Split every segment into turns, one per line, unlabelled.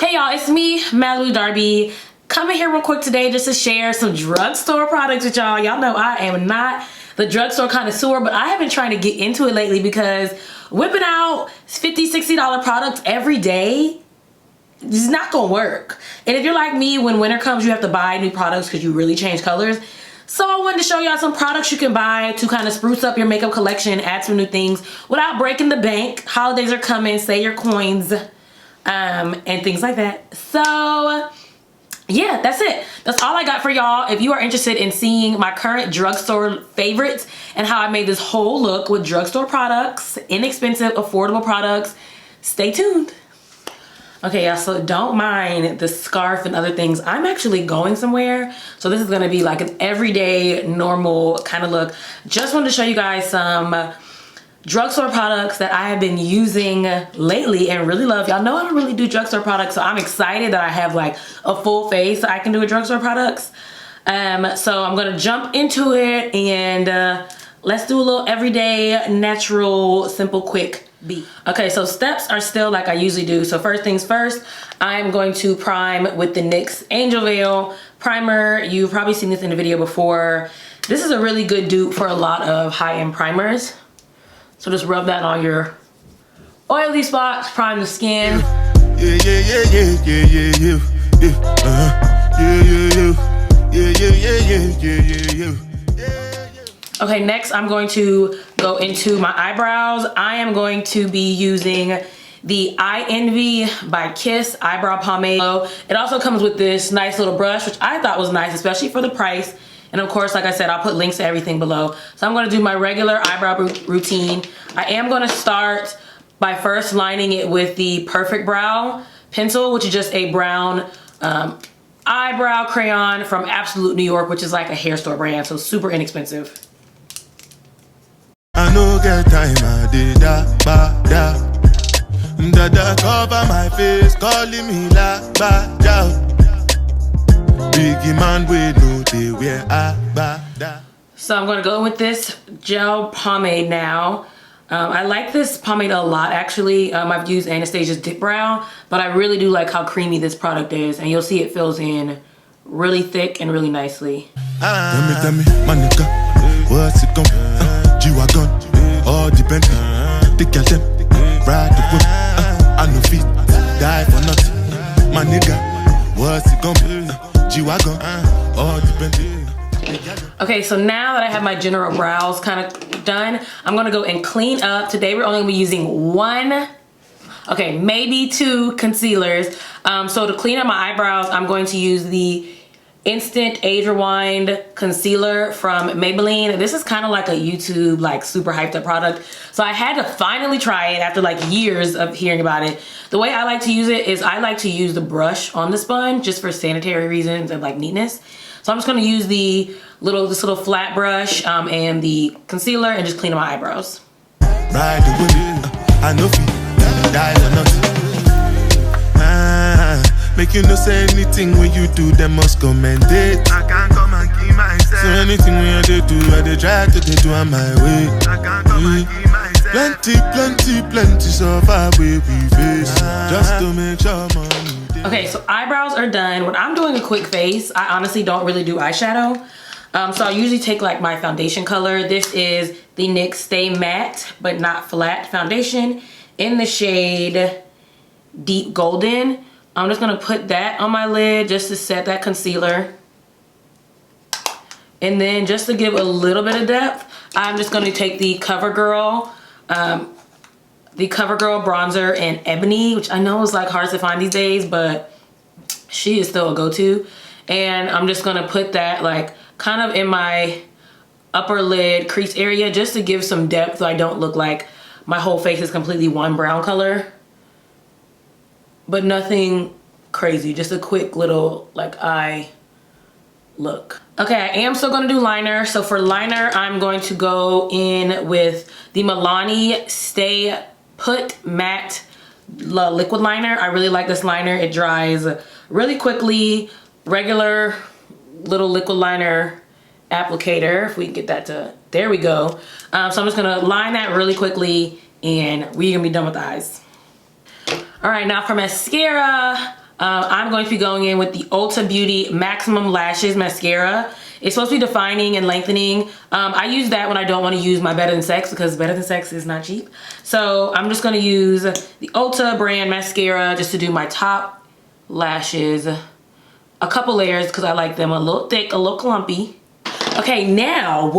Hey y'all, it's me, Malibu Darby, coming here real quick today just to share some drugstore products with y'all. Y'all know I am not the drugstore connoisseur, but I have been trying to get into it lately because whipping out $50, $60 products every day is not gonna work. And if you're like me, when winter comes, you have to buy new products because you really change colors. So I wanted to show y'all some products you can buy to kind of spruce up your makeup collection, add some new things without breaking the bank. Holidays are coming, save your coins, and things like that. So yeah, that's it. That's all I got for y'all. If you are interested in seeing my current drugstore favorites and how I made this whole look with drugstore products, inexpensive, affordable products, stay tuned. Okay, y'all, so don't mind the scarf and other things. I'm actually going somewhere, so this is gonna be like an everyday, normal kind of look. Just wanted to show you guys some drugstore products that I have been using lately and really love. Y'all know I don't really do drugstore products, so I'm excited that I have like a full face so I can do with drugstore products. So I'm gonna jump into it and let's do a little everyday, natural, simple, quick beat. Okay, so steps are still like I usually do. So first things first, I'm going to prime with the NYX Angel Veil primer. You've probably seen this in a video before. This is a really good dupe for a lot of high-end primers. So just rub that on your oily spots, prime the skin. Okay, next I'm going to go into my eyebrows. I am going to be using the IEnvy by Kiss eyebrow pomade. It also comes with this nice little brush, which I thought was nice, especially for the price. And of course, like I said, I'll put links to everything below. So I'm gonna do my regular eyebrow routine. I am gonna start by first lining it with the Perfect Brow pencil, which is just a brown eyebrow crayon from Absolute New York, which is like a hair store brand, so super inexpensive.
I no get time, I did that, Dada cover my face, calling me la ba da. Biggie man, we know they wear a ba da.
So I'm gonna go with this gel pomade now. I like this pomade a lot, actually. I've used Anastasia's Dip Brow, but I really do like how creamy this product is, and you'll see it fills in really thick and really nicely.
Tell me, my nigga, what's it gon' G-Wagon, all depend. Take your them, ride the whip. I no fit, die for nothing. My nigga, what's it gon' be? G-Wagon, all depend.
Okay, so now that I have my general brows kind of done, I'm gonna go and clean up. Today we're only gonna be using one, okay, maybe two concealers. So to clean up my eyebrows, I'm going to use the Instant Age Rewind concealer from Maybelline. This is kind of like a YouTube like super hyped up product, so I had to finally try it after like years of hearing about it. The way I like to use it is I like to use the brush on the sponge just for sanitary reasons and like neatness. So I'm just going to use this little flat brush and the concealer and just clean up my eyebrows.
Ride the wind, I know die or nothing. Make you no say anything when you do, them must commend it. I can't come and keep myself. So anything when you do, I they try to do on my way. I can't come and keep myself. Plenty so far we face. Just to make sure money.
Okay, so eyebrows are done. When I'm doing a quick face, I honestly don't really do eyeshadow. So I usually take like my foundation color. This is the NYX Stay Matte but Not Flat foundation in the shade Deep Golden. I'm just gonna put that on my lid just to set that concealer. And then just to give a little bit of depth, I'm just gonna take the CoverGirl bronzer in Ebony, which I know is like hard to find these days, but she is still a go-to. And I'm just gonna put that like kind of in my upper lid crease area just to give some depth so I don't look like my whole face is completely one brown color. But nothing crazy, just a quick little like eye look. Okay, I am still gonna do liner. So for liner, I'm going to go in with the Milani Stay Put Matte liquid liner. I really like this liner. It dries really quickly. Regular little liquid liner applicator, if we can get that to, there we go. So I'm just gonna line that really quickly and we're gonna be done with the eyes. All right, now for mascara, I'm going to be going in with the Ulta Beauty Maximum Lashes Mascara. It's supposed to be defining and lengthening. I use that when I don't want to use my Better Than Sex because Better Than Sex is not cheap. So I'm just going to use the Ulta brand mascara just to do my top lashes. A couple layers because I like them a little thick, a little clumpy. Okay, now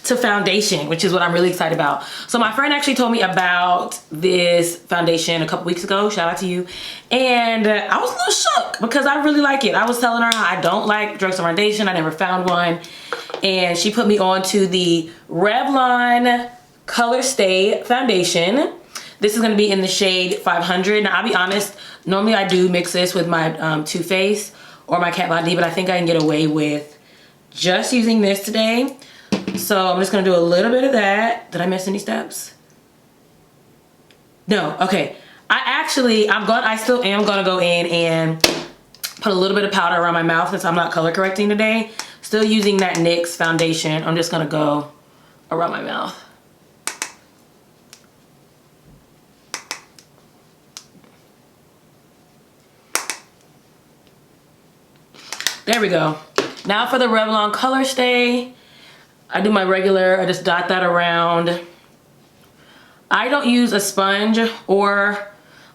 to foundation, which is what I'm really excited about. So my friend actually told me about this foundation a couple weeks ago. Shout out to you. And I was a little shook because I really like it. I was telling her I don't like drugstore foundation. I never found one. And she put me on to the Revlon Colorstay foundation. This is going to be in the shade 500. Now, I'll be honest, normally I do mix this with my Too Faced or my Kat Von D, but I think I can get away with just using this today. So I'm just gonna do a little bit of that. Did I miss any steps? No, okay. I still am gonna go in and put a little bit of powder around my mouth since I'm not color correcting today. Still using that NYX foundation. I'm just gonna go around my mouth. There we go. Now for the Revlon Colorstay. I do my regular, I just dot that around. I don't use a sponge or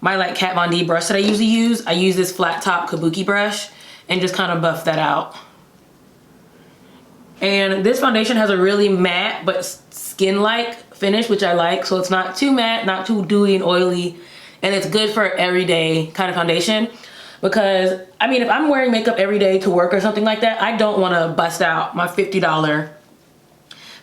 my like Kat Von D brush that I usually use. I use this flat top kabuki brush and just kind of buff that out. And this foundation has a really matte but skin-like finish, which I like. So it's not too matte, not too dewy and oily. And it's good for everyday kind of foundation. Because, I mean, if I'm wearing makeup every day to work or something like that, I don't want to bust out my $50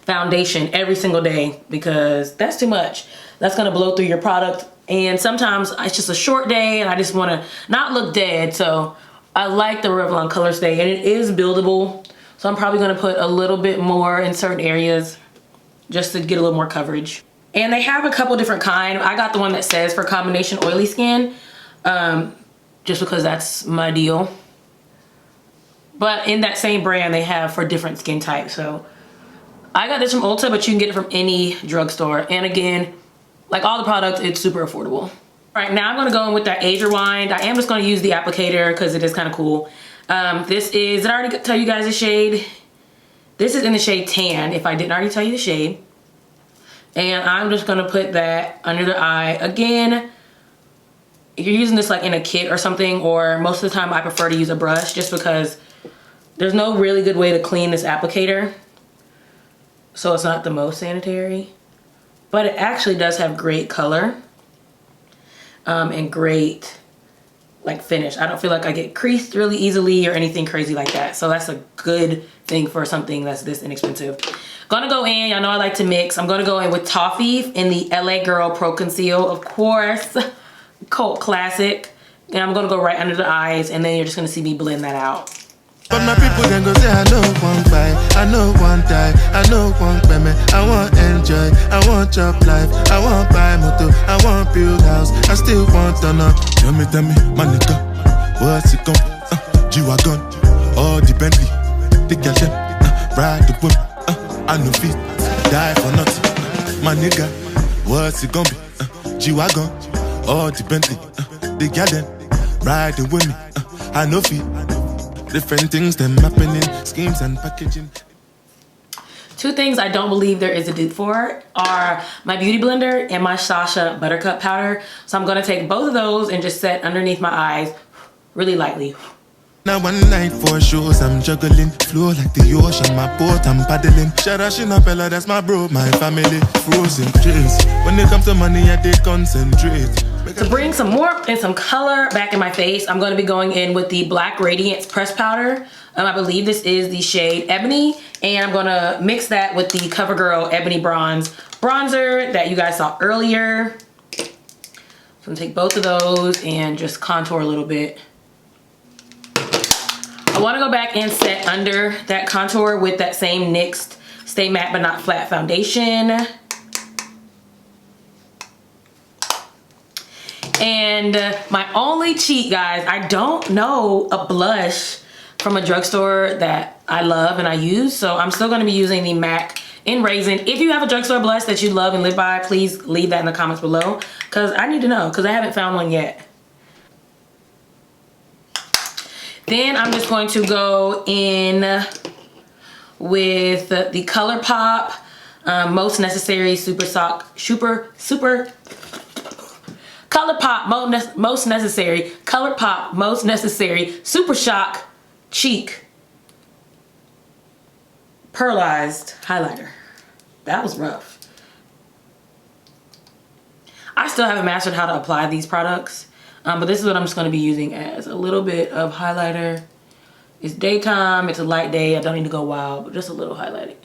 foundation every single day because that's too much. That's going to blow through your product. And sometimes it's just a short day and I just want to not look dead. So I like the Revlon Colorstay and it is buildable. So I'm probably going to put a little bit more in certain areas just to get a little more coverage. And they have a couple different kinds. I got the one that says for combination oily skin. Just because that's my deal. But in that same brand, they have for different skin types. So I got this from Ulta, but you can get it from any drugstore. And again, like all the products, it's super affordable. All right, now I'm gonna go in with that age rewind. I am just gonna use the applicator because it is kind of cool. This is, did I already tell you guys the shade? This is in the shade Tan, if I didn't already tell you the shade. And I'm just gonna put that under the eye. Again, if you're using this like in a kit or something, or most of the time I prefer to use a brush just because there's no really good way to clean this applicator. So it's not the most sanitary, but it actually does have great color and great like finish. I don't feel like I get creased really easily or anything crazy like that. So that's a good thing for something that's this inexpensive. Gonna go in, y'all know I like to mix. I'm gonna go in with Toffee in the LA Girl Pro Conceal, of course. Cult classic. And I'm gonna go right under the eyes and then you're just gonna see me blend that out.
But my people then go say I know one buy, I know one die, I know one payment, I want enjoy, I want job life, I want buy motor, I want build house, I still want to know. Tell me, my nigga, what's it gon' G-Wagon, all the Bentley, the girl them, ride the whip, I know feet, die for nothing. My nigga, what's it gon' be? G-Wagon, all the Bentley, the girl them, ride the with me, I know feet. Different things them happening, schemes and packaging.
Two things I don't believe there is a dupe for are my beauty blender and my Sacha Buttercup powder. So I'm gonna take both of those and just set underneath my eyes really lightly.
Now one night for shows I'm juggling, flow like the ocean, my boat I'm paddling. Sharashina Bella, that's my bro, my family, frozen dreams. When it comes to money, I did concentrate.
To bring some warmth and some color back in my face, I'm going to be going in with the Black Radiance Press Powder. I believe this is the shade Ebony. And I'm going to mix that with the Covergirl Ebony Bronze Bronzer that you guys saw earlier. So I'm going to take both of those and just contour a little bit. I want to go back and set under that contour with that same NYX Stay Matte But Not Flat foundation. And my only cheat, guys, I don't know a blush from a drugstore that I love and I use. So I'm still going to be using the MAC in Raisin. If you have a drugstore blush that you love and live by, please leave that in the comments below. Because I need to know, because I haven't found one yet. Then I'm just going to go in with the Colourpop Most Necessary Colourpop Most Necessary Colourpop Most Necessary Super Shock Cheek Pearlized Highlighter. That was rough. I still haven't mastered how to apply these products, but this is what I'm just going to be using as a little bit of highlighter. It's daytime, it's a light day, I don't need to go wild, but just a little highlighting.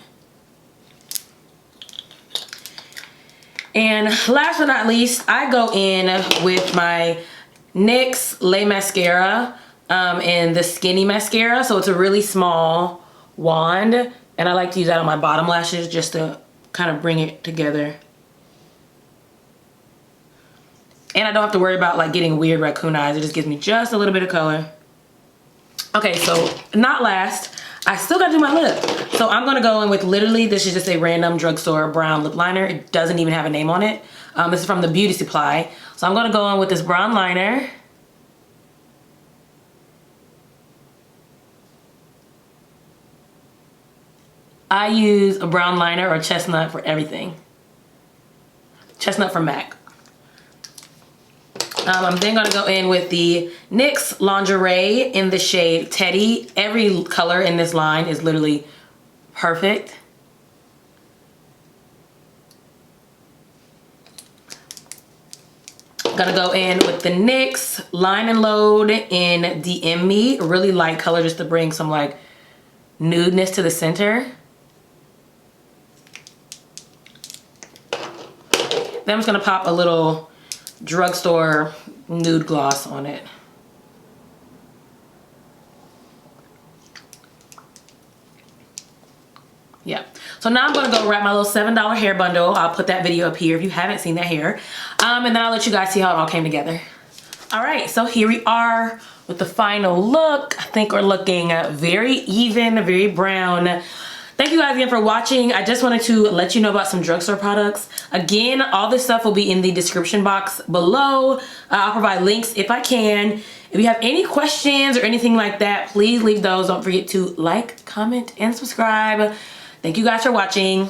And last but not least, I go in with my NYX Lay Mascara and the Skinny Mascara. So it's a really small wand, and I like to use that on my bottom lashes just to kind of bring it together. And I don't have to worry about like getting weird raccoon eyes. It just gives me just a little bit of color. Okay, so not last, I still gotta do my lip. So I'm gonna go in with literally, this is just a random drugstore brown lip liner. It doesn't even have a name on it. This is from the Beauty Supply. So I'm gonna go in with this brown liner. I use a brown liner or chestnut for everything. Chestnut from MAC. I'm then gonna go in with the NYX Lingerie in the shade Teddy. Every color in this line is literally perfect. Gonna go in with the NYX Line and Load in DM Me. A really light color just to bring some like nudeness to the center. Then I'm just gonna pop a little drugstore nude gloss on it. Yeah. So now I'm gonna go wrap my little $7 hair bundle. I'll put that video up here if you haven't seen that hair. And then I'll let you guys see how it all came together. All right, so here we are with the final look. I think we're looking very even, very brown. Thank you guys again for watching. I just wanted to let you know about some drugstore products. Again, all this stuff will be in the description box below. I'll provide links if I can. If you have any questions or anything like that, please leave those. Don't forget to like, comment, and subscribe. Thank you guys for watching.